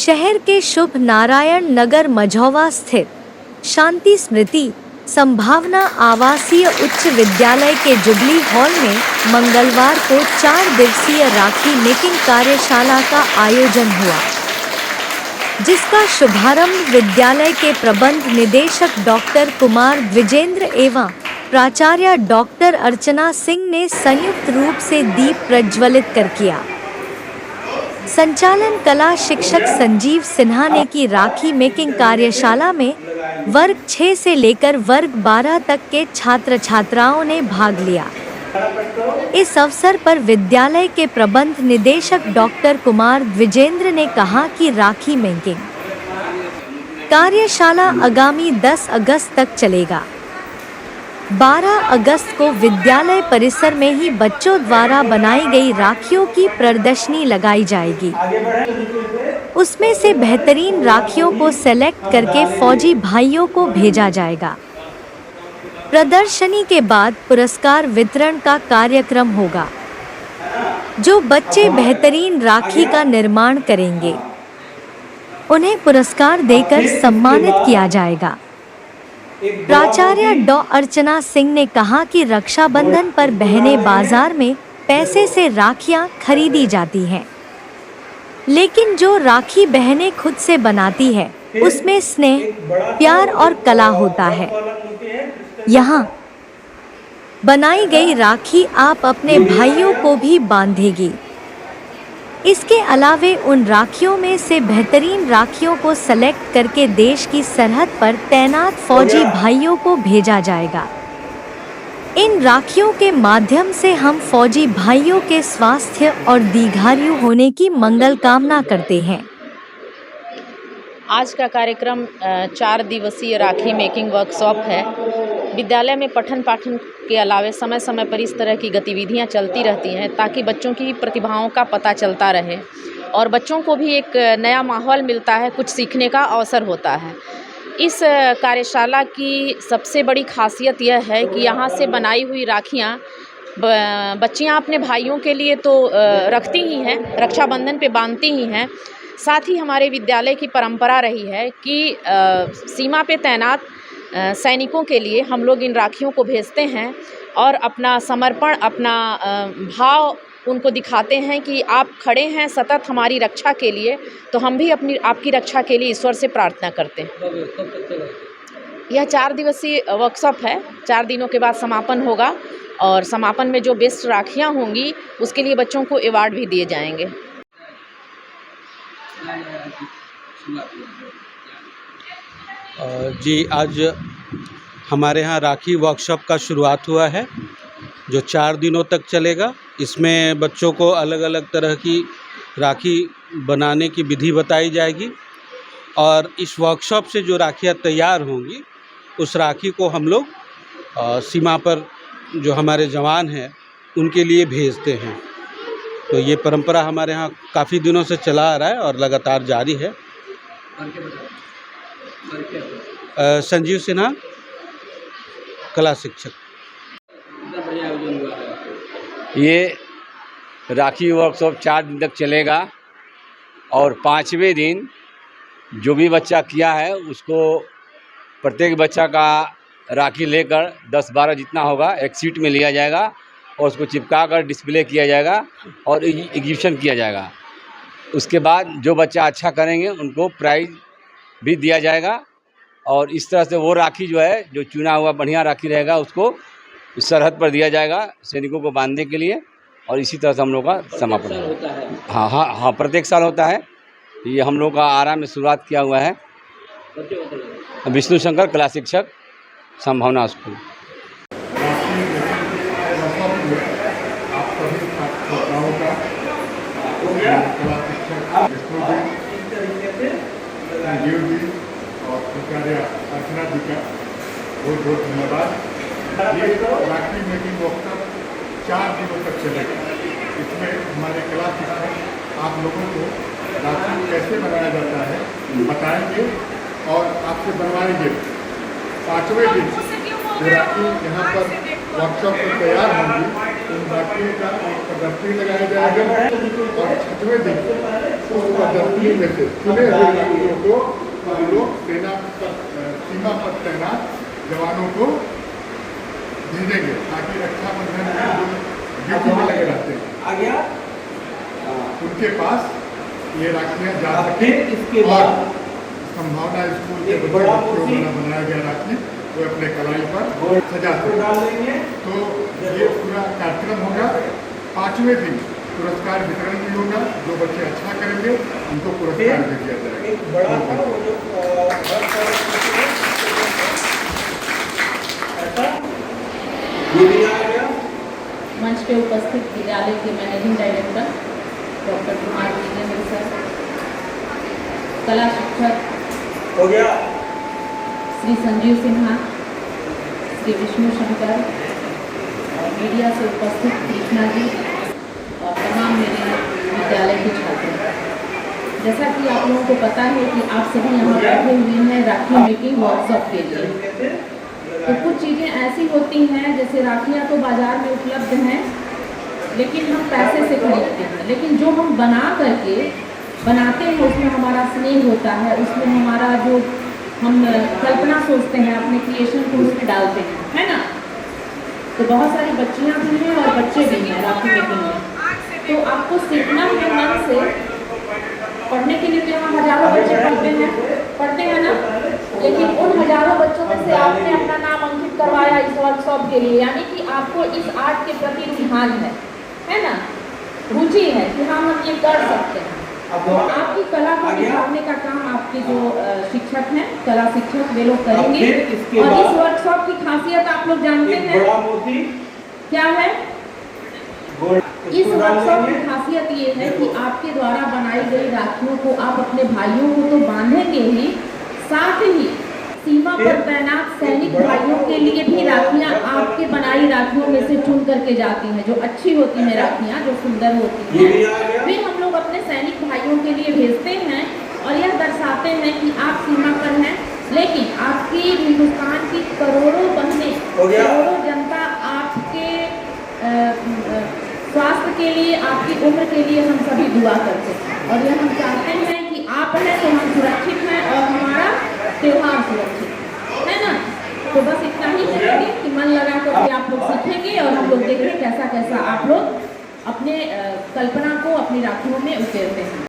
शहर के शुभ नारायण नगर मझौवा स्थित शांति स्मृति संभावना आवासीय उच्च विद्यालय के जुबली हॉल में मंगलवार को 4 दिवसीय राखी मेकिंग कार्यशाला का आयोजन हुआ, जिसका शुभारंभ विद्यालय के प्रबंध निदेशक डॉक्टर कुमार द्विजेंद्र एवं प्राचार्य डॉक्टर अर्चना सिंह ने संयुक्त रूप से दीप प्रज्वलित कर किया। संचालन कला शिक्षक संजीव सिन्हा ने की। राखी मेकिंग कार्यशाला में वर्ग 6 से लेकर वर्ग 12 तक के छात्र छात्राओं ने भाग लिया। इस अवसर पर विद्यालय के प्रबंध निदेशक डॉक्टर कुमार द्विजेंद्र ने कहा कि राखी मेकिंग कार्यशाला आगामी 10 अगस्त तक चलेगा। 12 अगस्त को विद्यालय परिसर में ही बच्चों द्वारा बनाई गई राखियों की प्रदर्शनी लगाई जाएगी। उसमें से बेहतरीन राखियों को सेलेक्ट करके फौजी भाइयों को भेजा जाएगा। प्रदर्शनी के बाद पुरस्कार वितरण का कार्यक्रम होगा। जो बच्चे बेहतरीन राखी का निर्माण करेंगे, उन्हें पुरस्कार देकर सम्मानित किया जाएगा। प्राचार्य डॉ अर्चना सिंह ने कहा कि रक्षाबंधन पर बहनें बाजार में पैसे से राखियां खरीदी जाती हैं, लेकिन जो राखी बहनें खुद से बनाती है उसमें स्नेह, प्यार और कला होता है। यहाँ बनाई गई राखी आप अपने भाइयों को भी बांधेगी। इसके अलावे उन राखियों में से बेहतरीन राखियों को सेलेक्ट करके देश की सरहद पर तैनात फौजी भाइयों को भेजा जाएगा। इन राखियों के माध्यम से हम फौजी भाइयों के स्वास्थ्य और दीर्घायु होने की मंगल कामना करते हैं। आज का कार्यक्रम 4 दिवसीय राखी मेकिंग वर्कशॉप है। विद्यालय में पठन पाठन के अलावे समय समय पर इस तरह की गतिविधियां चलती रहती हैं ताकि बच्चों की प्रतिभाओं का पता चलता रहे और बच्चों को भी एक नया माहौल मिलता है, कुछ सीखने का अवसर होता है। इस कार्यशाला की सबसे बड़ी खासियत यह है कि यहाँ से बनाई हुई राखियाँ बच्चियाँ अपने भाइयों के लिए तो रखती ही हैं, रक्षाबंधन पे बांधती ही हैं। साथ ही हमारे विद्यालय की परंपरा रही है कि सीमा पे तैनात सैनिकों के लिए हम लोग इन राखियों को भेजते हैं और अपना समर्पण, अपना भाव उनको दिखाते हैं कि आप खड़े हैं सतत हमारी रक्षा के लिए, तो हम भी आपकी रक्षा के लिए ईश्वर से प्रार्थना करते हैं। यह 4 दिवसीय वर्कशॉप है। 4 दिनों के बाद समापन होगा और समापन में जो बेस्ट राखियाँ होंगी उसके लिए बच्चों को अवार्ड भी दिए जाएंगे। जी, आज हमारे यहाँ राखी वर्कशॉप का शुरुआत हुआ है जो 4 दिनों तक चलेगा। इसमें बच्चों को अलग अलग तरह की राखी बनाने की विधि बताई जाएगी और इस वर्कशॉप से जो राखियाँ तैयार होंगी उस राखी को हम लोग सीमा पर जो हमारे जवान हैं उनके लिए भेजते हैं। तो ये परंपरा हमारे यहाँ काफ़ी दिनों से चला आ रहा है और लगातार जारी है। संजीव सिन्हा, कला शिक्षक। ये राखी वर्कशॉप 4 दिन तक चलेगा और 5वें दिन जो भी बच्चा किया है उसको प्रत्येक बच्चा का राखी लेकर 10-12 जितना होगा एक सीट में लिया जाएगा और उसको चिपका कर डिस्प्ले किया जाएगा और एग्जीबिशन किया जाएगा। उसके बाद जो बच्चा अच्छा करेंगे उनको प्राइज़ भी दिया जाएगा और इस तरह से वो राखी जो है, जो चुना हुआ बढ़िया राखी रहेगा उसको सरहद पर दिया जाएगा सैनिकों को बांधने के लिए और इसी तरह से हम लोग का समापन होता है। हाँ, प्रत्येक साल होता है। ये हम लोग का आरा में शुरुआत किया हुआ है। विष्णु शंकर, कला शिक्षक, संभावना स्कूल। और प्राचार्य अर्चना जी का बहुत बहुत धन्यवाद। ये राखी मेकिंग वर्कशॉप 4 दिनों तक चलेगा। इसमें हमारे कला शिक्षक आप लोगों को राखी कैसे बनाया जाता है बताएंगे और आपसे बनवाएंगे। 5वें दिन जो राखी यहाँ पर वर्कशॉप में तैयार होंगी उन राखियों का एक प्रदर्शनी लगाया जाएगा और 6वें दिन उस प्रदर्शनी में से चुने हुए राखियों को हम लोग सीमा पर तैनात जवानों को भेजेंगे, ताकि रक्षाबंधन में ड्यूटी में लगे रहते हैं उनके पास ये राखियाँ जा सके। इसके बाद संभावना स्कूल के बच्चों द्वारा बनाया गया राखी वो अपने कलाई पर सजा सके। तो ये पूरा कार्यक्रम होगा। 5वें दिन पुरस्कार वितरण भी होगा। जो बच्चे अच्छा करेंगे उनको पुरस्कार भी दिया जाएगा। मंच पे उपस्थित विद्यालय के managing director doctor Kumar Vijendra sir, कला शिक्षक हो गया श्री संजीव सिन्हा, श्री विष्णु शंकर और मीडिया से उपस्थित कृष्णा जी और तमाम मेरे विद्यालय के छात्र। जैसा कि आप लोगों को पता है कि आप सभी यहाँ बैठे हुए हैं राखी मेकिंग वर्कशॉप के लिए। तो कुछ चीज़ें ऐसी होती हैं, जैसे राखियाँ तो बाज़ार में उपलब्ध हैं, लेकिन हम पैसे से खरीदते हैं, लेकिन जो हम बना करके बनाते हैं उसमें हमारा स्नेह होता है, उसमें हमारा जो हम कल्पना सोचते हैं अपने क्रिएशन को उसमें डालते हैं, है ना। तो बहुत सारी बच्चियाँ भी हैं और बच्चे भी हैं राखी मेकिंग में। तो आपको सीखना है मन से। पढ़ने के लिए तो यहाँ हजारों बच्चे पढ़ते हैं ना, लेकिन उन हजारों बच्चों में से आपने अपना नाम अंकित करवाया इस वर्कशॉप के लिए, यानी कि आपको इस आर्ट के प्रति रुझान है ना, रुचि है कि हाँ हम ये कर सकते हैं। तो आपकी कला को दिखाने का काम आपके जो शिक्षक हैं, कला शिक्षक, वे लोग करेंगे। और इस वर्कशॉप की खासियत आप लोग जानते हैं क्या है? इस वर्कशॉप की खासियत ये है कि आपके द्वारा बनाई गई राखियों को आप अपने भाइयों को तो बांधेंगे ही, साथ ही सीमा पर तैनात सैनिक भाइयों के लिए भी राखियाँ आपके बनाई राखियों में से चुन करके जाती हैं, जो अच्छी होती हैं राखियाँ, जो सुंदर होती हैं, वे हम लोग अपने सैनिक भाइयों के लिए भेजते हैं और यह दर्शाते हैं कि आप सीमा पर हैं, लेकिन आपकी हिंदुस्तान की करोड़ों बहनें, करोड़ों जनता आपके स्वास्थ्य के लिए, आपकी उम्र के लिए हम सभी दुआ करते हैं। और यह हम चाहते हैं कि आप हैं तो हम सुरक्षित हैं और हमारा त्योहार सुरक्षित है ना। तो बस इतना ही करेंगे कि मन लगा करके आप लोग सीखेंगे और हम लोग देखेंगे कैसा कैसा आप लोग अपने कल्पना को अपनी राखियों में उकेरते हैं।